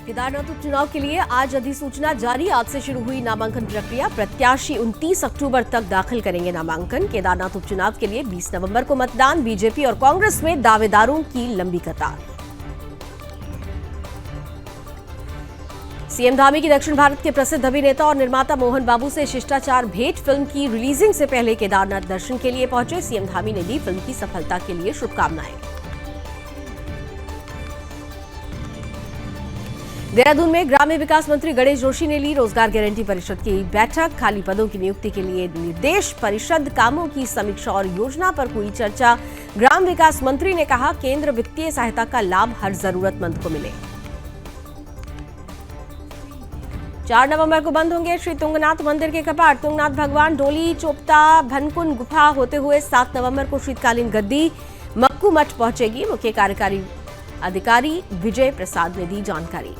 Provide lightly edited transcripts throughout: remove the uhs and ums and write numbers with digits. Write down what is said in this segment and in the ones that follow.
केदारनाथ उपचुनाव के लिए आज अधिसूचना जारी। आज से शुरू हुई नामांकन प्रक्रिया। प्रत्याशी 29 अक्टूबर तक दाखिल करेंगे नामांकन। केदारनाथ उपचुनाव के लिए 20 नवंबर को मतदान। बीजेपी और कांग्रेस में दावेदारों की लंबी कतार। सीएम धामी की दक्षिण भारत के प्रसिद्ध अभिनेता और निर्माता मोहन बाबू से शिष्टाचार भेंट। फिल्म की रिलीजिंग से पहले केदारनाथ दर्शन के लिए पहुंचे सीएम धामी ने दी फिल्म की सफलता के लिए शुभकामनाएं। देहरादून में ग्राम्य विकास मंत्री गणेश जोशी ने ली रोजगार गारंटी परिषद की बैठक। खाली पदों की नियुक्ति के लिए निर्देश। परिषद कामों की समीक्षा और योजना पर हुई चर्चा। ग्राम विकास मंत्री ने कहा केंद्र वित्तीय सहायता का लाभ हर जरूरतमंद को मिले। 4 नवंबर को बंद होंगे श्री तुंगनाथ मंदिर के कपाट। तुंगनाथ भगवान डोली चोपता भनकुन गुफा होते हुए 7 नवंबर को शीतकालीन गद्दी मक्कू मठ पहुंचेगी। मुख्य कार्यकारी अधिकारी विजय प्रसाद ने दी जानकारी।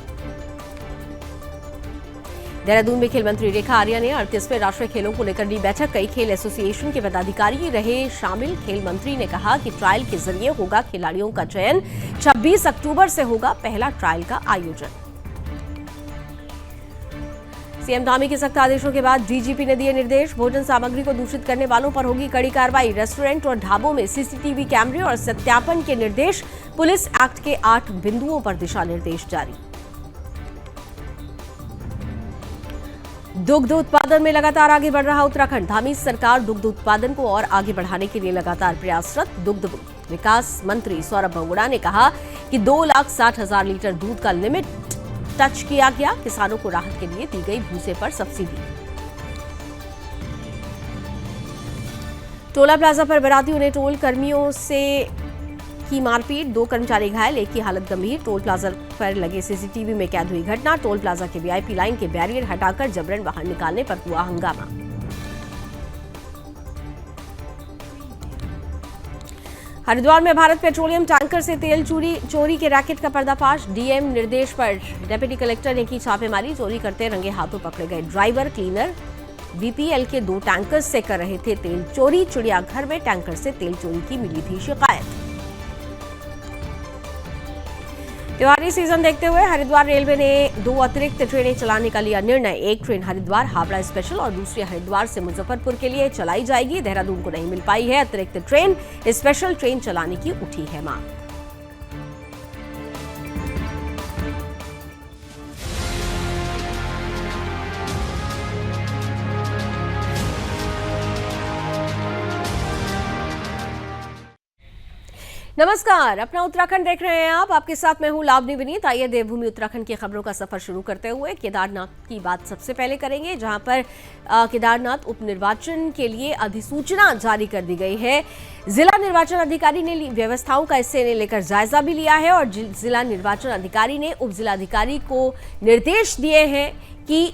देहरादून में खेल मंत्री रेखा आर्या ने 38वें राष्ट्रीय खेलों को लेकर ली बैठक। कई खेल एसोसिएशन के पदाधिकारी रहे शामिल। खेल मंत्री ने कहा कि ट्रायल के जरिए होगा खिलाड़ियों का चयन। 26 अक्टूबर से होगा पहला ट्रायल का आयोजन। सीएम धामी के सख्त आदेशों के बाद डीजीपी ने दिए निर्देश। भोजन सामग्री को दूषित करने वालों पर होगी कड़ी कार्रवाई। रेस्टोरेंट और ढाबों में सीसीटीवी कैमरे और सत्यापन के निर्देश। पुलिस एक्ट के 8 बिंदुओं पर दिशा निर्देश जारी। दुग्ध उत्पादन में लगातार आगे बढ़ रहा उत्तराखंड। धामी सरकार दुग्ध उत्पादन को और आगे बढ़ाने के लिए लगातार प्रयासरत। दुग्ध विकास मंत्री सौरभ बंगुड़ा ने कहा कि 2,60,000 लीटर दूध का लिमिट टच किया गया। किसानों को राहत के लिए दी गई भूसे पर सब्सिडी। टोला प्लाजा पर बारातियों ने टोल कर्मियों से की मारपीट। 2 कर्मचारी घायल, एक की हालत गंभीर। टोल प्लाजा पर लगे सीसीटीवी में कैद हुई घटना। टोल प्लाजा के वीआईपी लाइन के बैरियर हटाकर जबरन बाहर निकालने पर हुआ हंगामा। हरिद्वार में भारत पेट्रोलियम टैंकर से तेल चोरी के रैकेट का पर्दाफाश। डीएम निर्देश पर डिप्टी कलेक्टर ने की छापेमारी। चोरी करते रंगे हाथों पकड़े गए ड्राइवर क्लीनर। बीपीएल के 2 टैंकर से कर रहे थे तेल चोरी। चिड़ियाघर में टैंकर से तेल चोरी की मिली थी शिकायत। त्योहारी सीजन देखते हुए हरिद्वार रेलवे ने 2 अतिरिक्त ट्रेनें चलाने का लिया निर्णय। एक ट्रेन हरिद्वार हावड़ा स्पेशल और दूसरी हरिद्वार से मुजफ्फरपुर के लिए चलाई जाएगी। देहरादून को नहीं मिल पाई है अतिरिक्त ट्रेन। स्पेशल ट्रेन चलाने की उठी है मांग। नमस्कार, अपना उत्तराखंड देख रहे हैं आप। आपके साथ मैं हूं लावनी विनीत। आइए देवभूमि उत्तराखंड की खबरों का सफर शुरू करते हुए केदारनाथ की बात सबसे पहले करेंगे, जहां पर केदारनाथ उपनिर्वाचन के लिए अधिसूचना जारी कर दी गई है। जिला निर्वाचन अधिकारी ने व्यवस्थाओं का इससे लेकर जायजा भी लिया है और जिला निर्वाचन अधिकारी ने उप जिलाधिकारी को निर्देश दिए हैं कि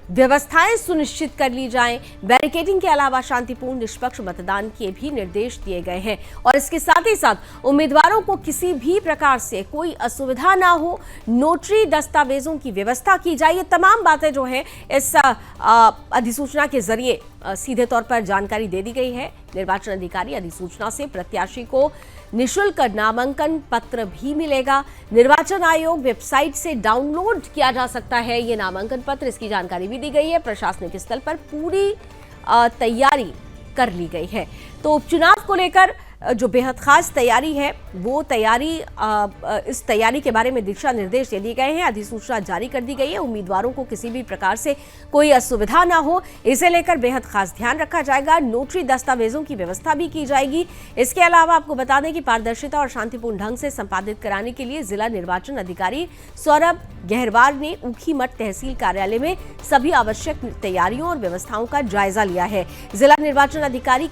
व्यवस्थाएं सुनिश्चित कर ली जाएं। बैरिकेडिंग के अलावा शांतिपूर्ण निष्पक्ष मतदान के भी निर्देश दिए गए हैं और इसके साथ ही साथ उम्मीदवारों को किसी भी प्रकार से कोई असुविधा ना हो, नोटरी दस्तावेजों की व्यवस्था की जाए। ये तमाम बातें जो है इस अधिसूचना के जरिए सीधे तौर पर जानकारी दे दी गई है। निर्वाचन अधिकारी अधिसूचना से प्रत्याशी को निःशुल्क नामांकन पत्र भी मिलेगा। निर्वाचन आयोग वेबसाइट से डाउनलोड किया जा सकता है ये नामांकन पत्र। इसकी जानकारी भी दी गई है। प्रशासनिक स्तर पर पूरी तैयारी कर ली गई है। तो उपचुनाव को लेकर जो बेहद खास तैयारी है वो तैयारी इस तैयारी के बारे में दिशा निर्देश दे दिए गए हैं। अधिसूचना जारी कर दी गई है। उम्मीदवारों को किसी भी प्रकार से कोई असुविधा ना हो, इसे लेकर बेहद खास ध्यान रखा जाएगा। नोटरी दस्तावेजों की व्यवस्था भी की जाएगी। इसके अलावा आपको बता दें कि पारदर्शिता और शांतिपूर्ण ढंग से संपादित कराने के लिए जिला निर्वाचन अधिकारी सौरभ गहरवार ने ऊखीमठ तहसील कार्यालय में सभी आवश्यक तैयारियों और व्यवस्थाओं का जायजा लिया है। जिला निर्वाचन अधिकारी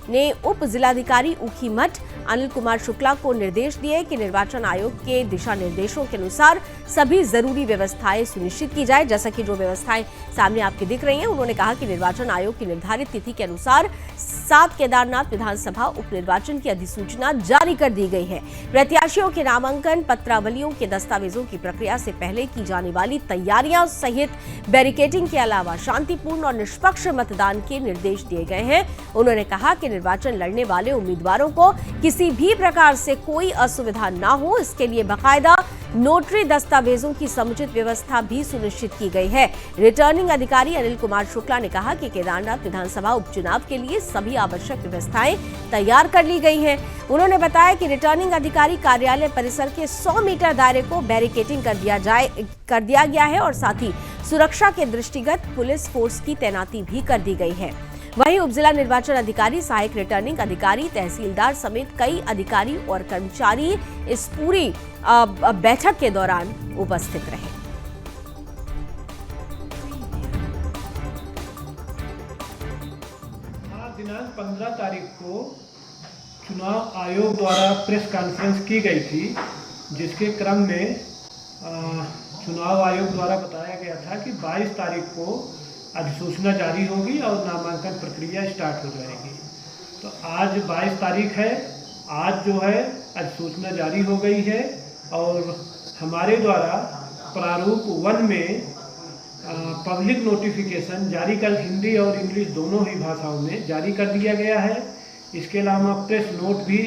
ने उप जिलाधिकारी ऊखीमठ अनिल कुमार शुक्ला को निर्देश दिए कि निर्वाचन आयोग के दिशा निर्देशों के अनुसार सभी जरूरी व्यवस्थाएं सुनिश्चित की जाए। जैसा कि जो व्यवस्थाएं सामने आपके दिख रही हैं, उन्होंने कहा कि निर्वाचन आयोग की निर्धारित तिथि के अनुसार 7 केदारनाथ विधानसभा उपनिर्वाचन की अधिसूचना जारी कर दी गई है। प्रत्याशियों के नामांकन पत्रावलियों के दस्तावेजों की प्रक्रिया से पहले की जाने वाली तैयारियां सहित बैरिकेडिंग के अलावा शांतिपूर्ण और निष्पक्ष मतदान के निर्देश दिए गए हैं। उन्होंने कहा कि निर्वाचन लड़ने वाले उम्मीदवारों को किसी भी प्रकार से कोई असुविधा ना हो, इसके लिए बाकायदा नोटरी दस्तावेजों की समुचित व्यवस्था भी सुनिश्चित की गई है। रिटर्निंग अधिकारी अनिल कुमार शुक्ला ने कहा कि केदारनाथ विधानसभा उपचुनाव के लिए सभी आवश्यक व्यवस्थाएं तैयार कर ली गई हैं। उन्होंने बताया कि रिटर्निंग अधिकारी कार्यालय परिसर के 100 मीटर दायरे को बैरिकेडिंग कर दिया गया है और साथ ही सुरक्षा के दृष्टिगत पुलिस फोर्स की तैनाती भी कर दी गई है। वहीं उपजिला निर्वाचन अधिकारी, सहायक रिटर्निंग अधिकारी, तहसीलदार समेत कई अधिकारी और कर्मचारी इस पूरी बैठक के दौरान उपस्थित रहे। दिनांक 15 तारीख को चुनाव आयोग द्वारा प्रेस कॉन्फ्रेंस की गई थी, जिसके क्रम में चुनाव आयोग द्वारा बताया गया था कि 22 तारीख को अधिसूचना जारी होगी और नामांकन प्रक्रिया स्टार्ट हो जाएगी। तो आज 22 तारीख है, आज जो है अधिसूचना जारी हो गई है और हमारे द्वारा प्रारूप 1 में पब्लिक नोटिफिकेशन जारी कर हिंदी और इंग्लिश दोनों ही भाषाओं में जारी कर दिया गया है। इसके अलावा प्रेस नोट भी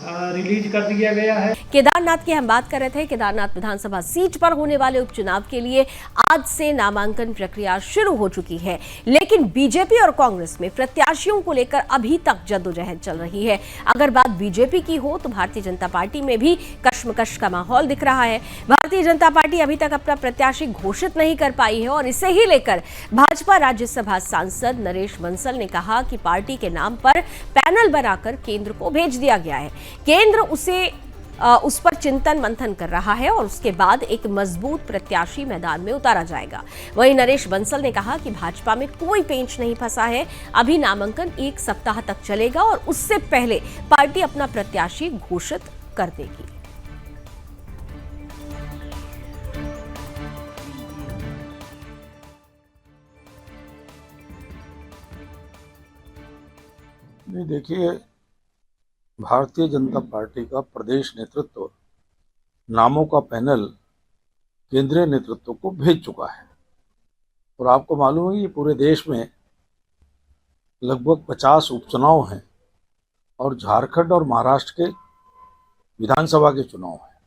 रिलीज कर दिया गया है। केदारनाथ की हम बात कर रहे थे। केदारनाथ विधानसभा सीट पर होने वाले उपचुनाव के लिए आज से नामांकन प्रक्रिया शुरू हो चुकी है, लेकिन बीजेपी और कांग्रेस में प्रत्याशियों को लेकर अभी तक जद्दोजहद चल रही है। अगर बात बीजेपी की हो तो भारतीय जनता पार्टी में भी कश्मकश का माहौल दिख रहा है। भारतीय जनता पार्टी अभी तक अपना प्रत्याशी घोषित नहीं कर पाई है और इसे ही लेकर भाजपा राज्यसभा सांसद नरेश बंसल ने कहा कि पार्टी के नाम पर पैनल बनाकर केंद्र को भेज दिया गया है। केंद्र उस पर चिंतन मंथन कर रहा है और उसके बाद एक मजबूत प्रत्याशी मैदान में उतारा जाएगा। वहीं नरेश बंसल ने कहा कि भाजपा में कोई पेंच नहीं फंसा है, अभी नामांकन 1 सप्ताह तक चलेगा और उससे पहले पार्टी अपना प्रत्याशी घोषित कर देगी। नहीं, देखिए, भारतीय जनता पार्टी का प्रदेश नेतृत्व नामों का पैनल केंद्रीय नेतृत्व को भेज चुका है और आपको मालूम है कि पूरे देश में लगभग 50 उपचुनाव हैं और झारखंड और महाराष्ट्र के विधानसभा के चुनाव हैं,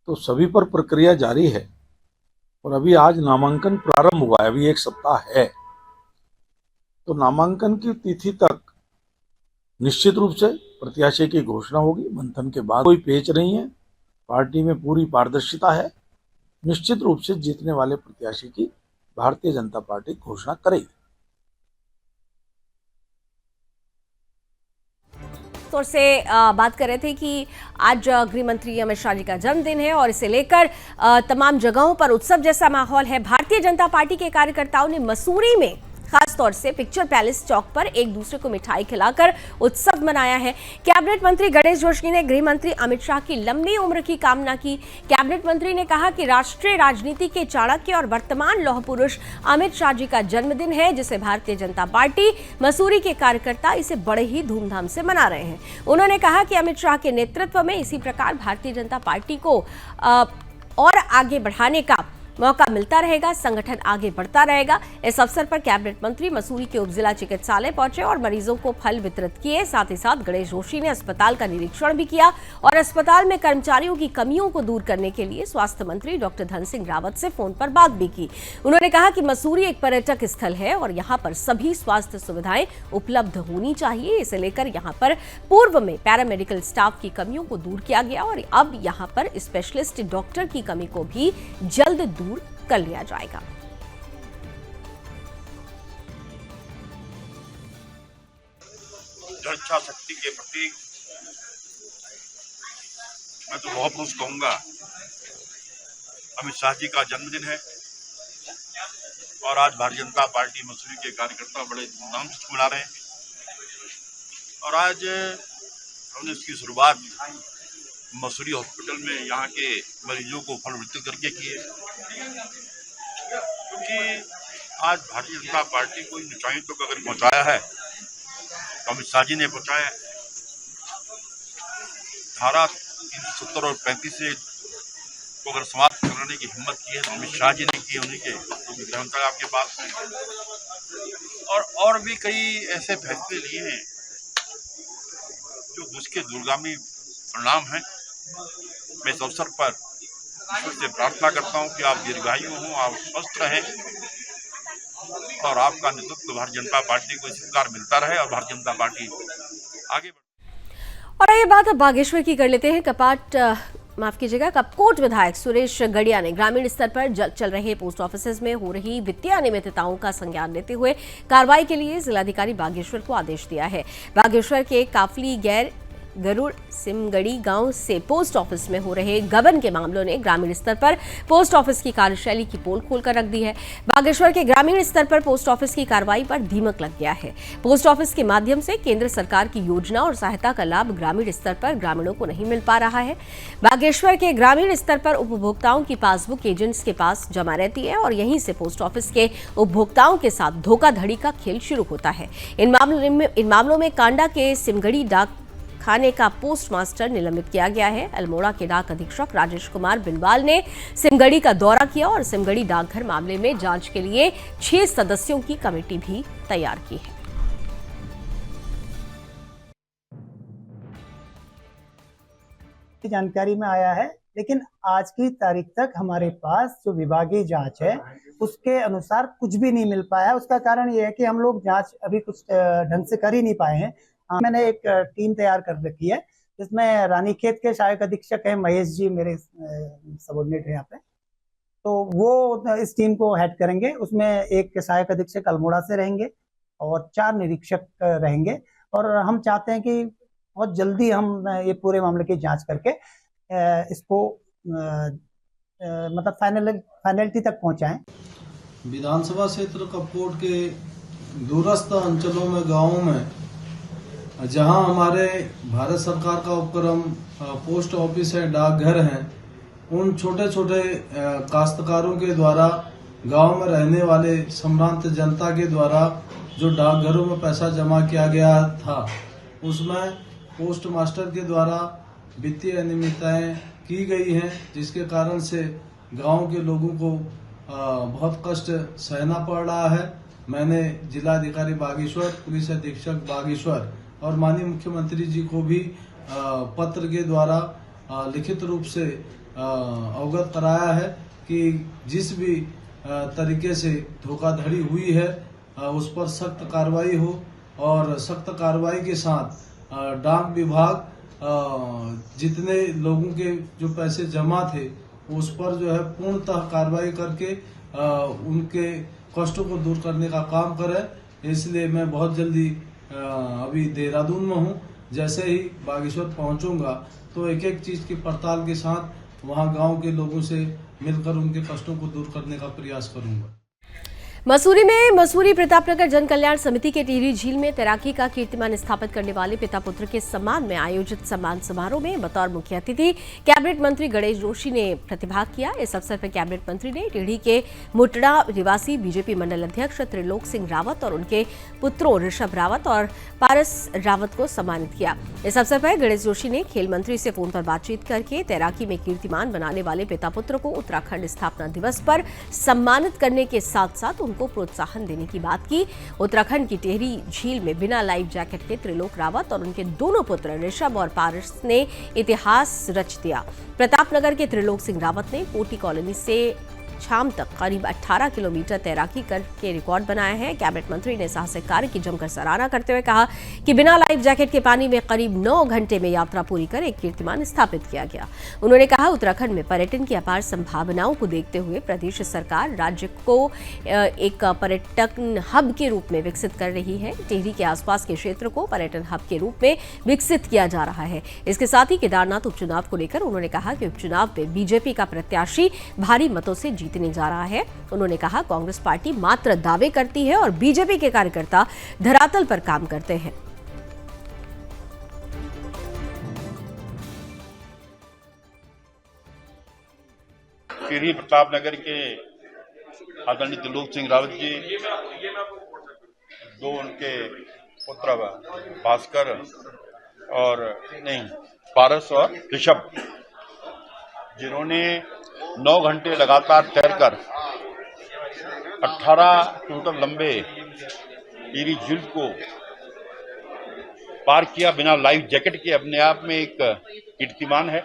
तो सभी पर प्रक्रिया जारी है और अभी आज नामांकन प्रारंभ हुआ है, अभी 1 सप्ताह है। तो नामांकन की तिथि तक निश्चित रूप से प्रत्याशी की घोषणा होगी। मंथन के बाद कोई पेच नहीं है, पार्टी में पूरी पारदर्शिता है। निश्चित रूप से जीतने वाले प्रत्याशी की भारतीय जनता पार्टी घोषणा करेगी। तौर से बात कर रहे थे कि आज गृह मंत्री अमित शाह जी का जन्मदिन है और इसे लेकर तमाम जगहों पर उत्सव जैसा माहौल है। भारतीय जनता पार्टी के कार्यकर्ताओं ने मसूरी में खास तौर से पिक्चर पैलेस चौक पर एक दूसरे को मिठाई खिलाकर उत्सव मनाया है। कैबिनेट मंत्री गणेश जोशी ने गृह मंत्री अमित शाह की लंबी उम्र की कामना की। कैबिनेट मंत्री ने कहा कि राष्ट्रीय राजनीति के चाणक्य और वर्तमान लौह पुरुष अमित शाह जी का जन्मदिन है, जिसे भारतीय जनता पार्टी मसूरी के कार्यकर्ता इसे बड़े ही धूमधाम से मना रहे हैं। उन्होंने कहा कि अमित शाह के नेतृत्व में इसी प्रकार भारतीय जनता पार्टी को और आगे बढ़ाने का मौका मिलता रहेगा, संगठन आगे बढ़ता रहेगा। इस अवसर पर कैबिनेट मंत्री मसूरी के उपजिला चिकित्सालय पहुंचे और मरीजों को फल वितरित किए। साथ ही साथ गणेश जोशी ने अस्पताल का निरीक्षण भी किया और अस्पताल में कर्मचारियों की कमियों को दूर करने के लिए स्वास्थ्य मंत्री डॉक्टर धन सिंह रावत से फोन पर बात भी की। उन्होंने कहा कि मसूरी एक पर्यटक स्थल है और यहाँ पर सभी स्वास्थ्य सुविधाएं उपलब्ध होनी चाहिए। इसे लेकर यहाँ पर पूर्व में पैरामेडिकल स्टाफ की कमियों को दूर किया गया और अब यहाँ पर स्पेशलिस्ट डॉक्टर की कमी को भी जल्द दूर कर लिया जाएगा। इच्छा शक्ति के प्रतीक मैं तो बहुत खुश कहूंगा। अमित शाह जी का जन्मदिन है और आज भारतीय जनता पार्टी मसूरी के कार्यकर्ता बड़े धूमधाम से मना रहे हैं और आज हमने इसकी शुरुआत मसूरी हॉस्पिटल में यहाँ के मरीजों को फल वितरित करके की है, क्योंकि आज भारतीय जनता पार्टी को इन ऊंचाइयों तक अगर पहुँचाया है तो अमित शाह जी ने पहुँचाया है। धारा 370 और 35 से को अगर समाप्त कराने की हिम्मत की है तो अमित शाह जी ने की, उन्हीं के गृहमंत्री आपके पास है और भी कई ऐसे फैसले लिए हैं जो उसके दूरगामी परिणाम हैं। मैं इस अवसर पर ईश्वर से प्रार्थना करता हूं कि आप दीर्घायु हों, आप स्वस्थ रहें और आपका नेतृत्व भारतीय जनता पार्टी को स्वीकार मिलता रहे और भारतीय जनता पार्टी आगे बढ़े। और ये बात अब बागेश्वर की कर लेते हैं। माफ कीजिएगा, कपकोट विधायक सुरेश गड़िया ने ग्रामीण स्तर पर चल रहे पोस्ट ऑफिस में हो रही वित्तीय अनियमितताओं का संज्ञान लेते हुए कार्रवाई के लिए जिलाधिकारी बागेश्वर को आदेश दिया है। बागेश्वर के काफली गैर गरुड़ सिमगड़ी गांव से पोस्ट ऑफिस में हो रहे गबन के मामलों ने ग्रामीण स्तर पर पोस्ट ऑफिस की कार्यशैली की पोल खोलकर रख दी है। बागेश्वर के ग्रामीण स्तर पर पोस्ट ऑफिस की कार्रवाई पर दीमक लग गया है। पोस्ट ऑफिस के माध्यम से केंद्र सरकार की योजना और सहायता का लाभ ग्रामीण स्तर पर ग्रामीणों को नहीं मिल पा रहा है। बागेश्वर के ग्रामीण स्तर पर उपभोक्ताओं की पासबुक एजेंट्स के पास जमा रहती है और यहीं से पोस्ट ऑफिस के उपभोक्ताओं के साथ धोखाधड़ी का खेल शुरू होता है। इन मामलों में कांडा के सिमगड़ी डाक खाने का पोस्ट मास्टर निलंबित किया गया है। अल्मोड़ा के डाक अधीक्षक राजेश कुमार बिनवाल ने सिमगड़ी का दौरा किया और सिमगड़ी डाकघर मामले में जांच के लिए 6 सदस्यों की कमेटी भी तैयार की है। जानकारी में आया है, लेकिन आज की तारीख तक हमारे पास जो विभागीय जांच है उसके अनुसार कुछ भी नहीं मिल पाया। उसका कारण ये है कि हम लोग जांच अभी कुछ ढंग से कर ही नहीं पाए हैं। मैंने एक टीम तैयार कर रखी है जिसमें रानीखेत के सहायक अधीक्षक है महेश जी, मेरे सबऑर्डिनेट है यहाँ पे, तो वो इस टीम को हेड करेंगे। उसमें एक सहायक अधीक्षक अल्मोड़ा से रहेंगे और 4 निरीक्षक रहेंगे और हम चाहते हैं कि बहुत जल्दी हम ये पूरे मामले की जांच करके इसको मतलब फाइनलिटी तक पहुंचाएं। विधानसभा क्षेत्र कपकोट के दूरस्थ अंचलों में, गांवों में, जहां हमारे भारत सरकार का उपक्रम पोस्ट ऑफिस है, डाकघर हैं, उन छोटे छोटे काश्तकारों के द्वारा गांव में रहने वाले सम्भ्रांत जनता के द्वारा जो डाकघरों में पैसा जमा किया गया था, उसमें पोस्ट मास्टर के द्वारा वित्तीय अनियमितताएं की गई हैं, जिसके कारण से गांव के लोगों को बहुत कष्ट सहना पड़ रहा है। मैंने जिलाधिकारी बागेश्वर, पुलिस अधीक्षक बागेश्वर और माननीय मुख्यमंत्री जी को भी पत्र के द्वारा लिखित रूप से अवगत कराया है कि जिस भी तरीके से धोखाधड़ी हुई है उस पर सख्त कार्रवाई हो और सख्त कार्रवाई के साथ डाक विभाग जितने लोगों के जो पैसे जमा थे उस पर जो है पूर्णतः कार्रवाई करके उनके कष्टों को दूर करने का काम करे। इसलिए मैं बहुत जल्दी अभी देहरादून में हूँ, जैसे ही बागेश्वर पहुंचूंगा तो एक एक चीज की पड़ताल के साथ वहां गांव के लोगों से मिलकर उनके कष्टों को दूर करने का प्रयास करूंगा। मसूरी में मसूरी प्रतापनगर जन कल्याण समिति के टिहरी झील में तैराकी का कीर्तिमान स्थापित करने वाले पिता पुत्र के सम्मान में आयोजित सम्मान समारोह में बतौर मुख्य अतिथि कैबिनेट मंत्री गणेश जोशी ने प्रतिभाग किया। इस अवसर पर कैबिनेट मंत्री ने टिहरी के मुटड़ा निवासी बीजेपी मंडल अध्यक्ष त्रिलोक सिंह रावत और उनके पुत्रों ऋषभ रावत और पारस रावत को सम्मानित किया। इस अवसर पर गणेश जोशी ने खेल मंत्री से फोन पर बातचीत करके तैराकी में कीर्तिमान बनाने वाले पिता पुत्र को उत्तराखंड स्थापना दिवस पर सम्मानित करने के साथ साथ उनको प्रोत्साहन देने की बात की। उत्तराखंड की टिहरी झील में बिना लाइफ जैकेट के त्रिलोक रावत और उनके दोनों पुत्र ऋषभ और पारस ने इतिहास रच दिया। प्रतापनगर के त्रिलोक सिंह रावत ने कोटी कॉलोनी से शाम तक करीब 18 किलोमीटर तैराकी करके रिकॉर्ड बनाया है। कैबिनेट मंत्री ने साहसिक कार्य की जमकर सराहना करते हुए कहा कि बिना लाइफ जैकेट के पानी में करीब 9 घंटे में यात्रा पूरी कर एक कीर्तिमान स्थापित किया गया। उन्होंने कहा उत्तराखंड में पर्यटन की अपार संभावनाओं को देखते हुए प्रदेश सरकार राज्य को एक पर्यटन हब के रूप में विकसित कर रही है। टिहरी के आसपास के क्षेत्र को पर्यटन हब के रूप में विकसित किया जा रहा है। इसके साथ ही केदारनाथ उपचुनाव को लेकर उन्होंने कहा कि उपचुनाव में बीजेपी का प्रत्याशी भारी मतों से जीतने जा रहा है। उन्होंने कहा कांग्रेस पार्टी मात्र दावे करती है और बीजेपी के कार्यकर्ता धरातल पर काम करते हैं। टिहरी प्रतापनगर के आदरणीय त्रिलोक सिंह रावत जी, दो उनके पुत्र भास्कर और पारस और ऋषभ, जिन्होंने 9 घंटे लगातार तैरकर 18 किलोमीटर लंबे टिहरी झील को पार किया बिना लाइफ जैकेट के, अपने आप में एक कीर्तिमान है।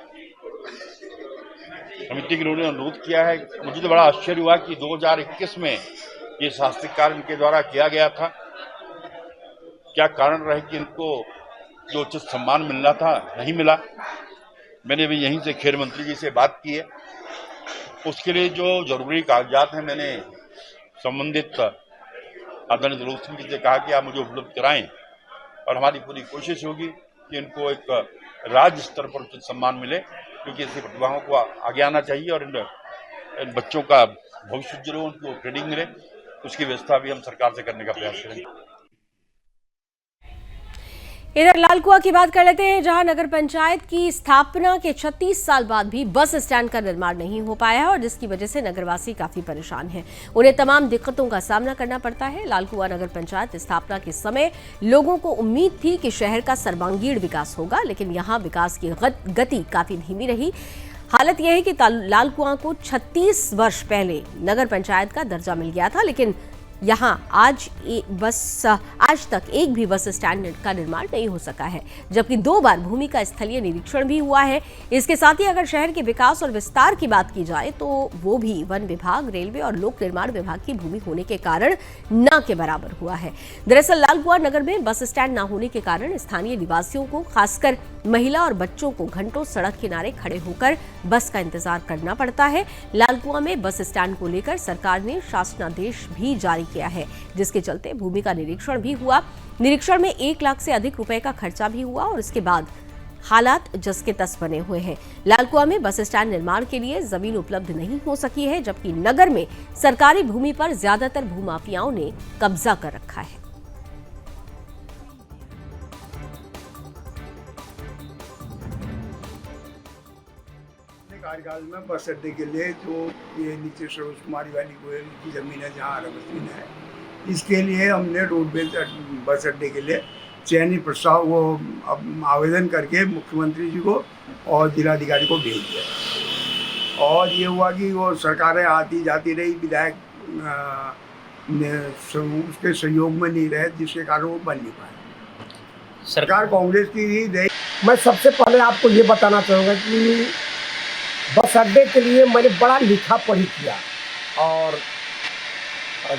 समिति के लोगों ने अनुरोध किया है। मुझे तो बड़ा आश्चर्य हुआ कि 2021 में ये शास्त्रीय कार्य इनके द्वारा किया गया था। क्या कारण रहे कि इनको जो उचित सम्मान मिलना था नहीं मिला। मैंने भी यहीं से खेल मंत्री जी से बात की है। उसके लिए जो जरूरी कागजात हैं मैंने संबंधित आदरणीय द्रौपदी सिंह जी से कहा कि आप मुझे उपलब्ध कराएं, और हमारी पूरी कोशिश होगी कि इनको एक राज्य स्तर पर उचित सम्मान मिले, क्योंकि ऐसी प्रतिभाओं को आगे आना चाहिए और इन बच्चों का भविष्य उज्जवल हो, उनको ट्रेनिंग मिले। उसकी व्यवस्था भी हम सरकार से करने का प्रयास करेंगे। इधर लालकुआं की बात कर लेते हैं, जहां नगर पंचायत की स्थापना के 36 साल बाद भी बस स्टैंड का निर्माण नहीं हो पाया है और जिसकी वजह से नगरवासी काफी परेशान हैं। उन्हें तमाम दिक्कतों का सामना करना पड़ता है। लालकुआं नगर पंचायत स्थापना के समय लोगों को उम्मीद थी कि शहर का सर्वांगीण विकास होगा, लेकिन यहाँ विकास की गति काफी धीमी रही। हालत यह है कि लालकुआं को 36 वर्ष पहले नगर पंचायत का दर्जा मिल गया था, लेकिन यहाँ आज तक एक भी बस स्टैंड का निर्माण नहीं हो सका है, जबकि 2 बार भूमि का स्थलीय निरीक्षण भी हुआ है। इसके साथ ही अगर शहर के विकास और विस्तार की बात की जाए तो वो भी वन विभाग, रेलवे और लोक निर्माण विभाग की भूमि होने के कारण न के बराबर हुआ है। दरअसल लालकुआं नगर में बस स्टैंड न होने के कारण स्थानीय निवासियों को, खासकर महिला और बच्चों को, घंटों सड़क किनारे खड़े होकर बस का इंतजार करना पड़ता है। लालकुआं में बस स्टैंड को लेकर सरकार ने शासनादेश भी जारी किया है, जिसके चलते भूमि का निरीक्षण भी हुआ। निरीक्षण में 1 लाख से अधिक रुपए का खर्चा भी हुआ और इसके बाद हालात जस के तस बने हुए हैं। लालकुआं में बस स्टैंड निर्माण के लिए जमीन उपलब्ध नहीं हो सकी है, जबकि नगर में सरकारी भूमि पर ज्यादातर भूमाफियाओं ने कब्जा कर रखा है। कार्यकाल में बस अड्डे के लिए जो ये नीचे सरोज कुमारी वाली गोयल की ज़मीन है, जहाँ रमसीन है, इसके लिए हमने रोडवेज बस अड्डे के लिए चयनित प्रस्ताव वो आवेदन करके मुख्यमंत्री जी को और जिलाधिकारी को भेज दिया। और ये हुआ कि वो सरकारें आती जाती रही, विधायक उसके सहयोग में नहीं रहे, जिसके कारण वो बन नहीं पाए। सरकार कांग्रेस की ही रही। मैं सबसे पहले आपको ये बताना चाहूँगा कि बस अड्डे के लिए मैंने बड़ा लिखा पढ़ी किया और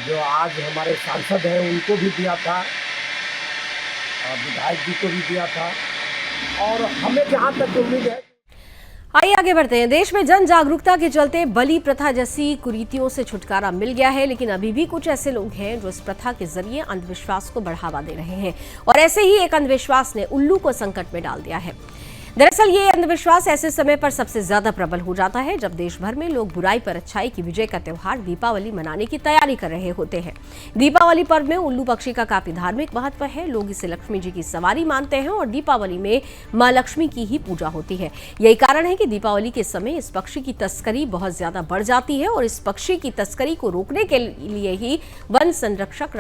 जो आज हमारे सांसद हैं उनको भी दिया था, विधायक जी को भी दिया था, और हमें जहाँ तक उम्मीद है। आइए आगे बढ़ते हैं। देश में जन जागरूकता के चलते बलि प्रथा जैसी कुरीतियों से छुटकारा मिल गया है, लेकिन अभी भी कुछ ऐसे लोग हैं जो इस प्रथा के जरिए अंधविश्वास को बढ़ावा दे रहे हैं और ऐसे ही एक अंधविश्वास ने उल्लू को संकट में डाल दिया है। दरअसल ये अंधविश्वास ऐसे समय पर सबसे ज्यादा प्रबल हो जाता है जब देश भर में लोग बुराई पर अच्छाई की विजय का त्यौहार दीपावली मनाने की तैयारी कर रहे होते हैं। दीपावली पर्व में उल्लू पक्षी का काफी धार्मिक महत्व है। लोग इसे लक्ष्मी जी की सवारी मानते हैं और दीपावली में मां लक्ष्मी की ही पूजा होती है। यही कारण है कि दीपावली के समय इस पक्षी की तस्करी बहुत ज्यादा बढ़ जाती है और इस पक्षी की तस्करी को रोकने के लिए ही वन संरक्षक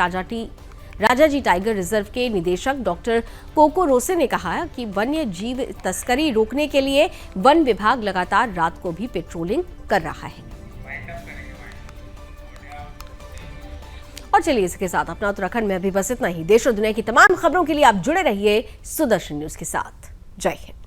राजाजी टाइगर रिजर्व के निदेशक डॉक्टर कोको रोसे ने कहा कि वन्य जीव तस्करी रोकने के लिए वन विभाग लगातार रात को भी पेट्रोलिंग कर रहा है। और चलिए इसके साथ अपना उत्तराखंड में अभी बस इतना ही। देश और दुनिया की तमाम खबरों के लिए आप जुड़े रहिए सुदर्शन न्यूज के साथ। जय हिंद।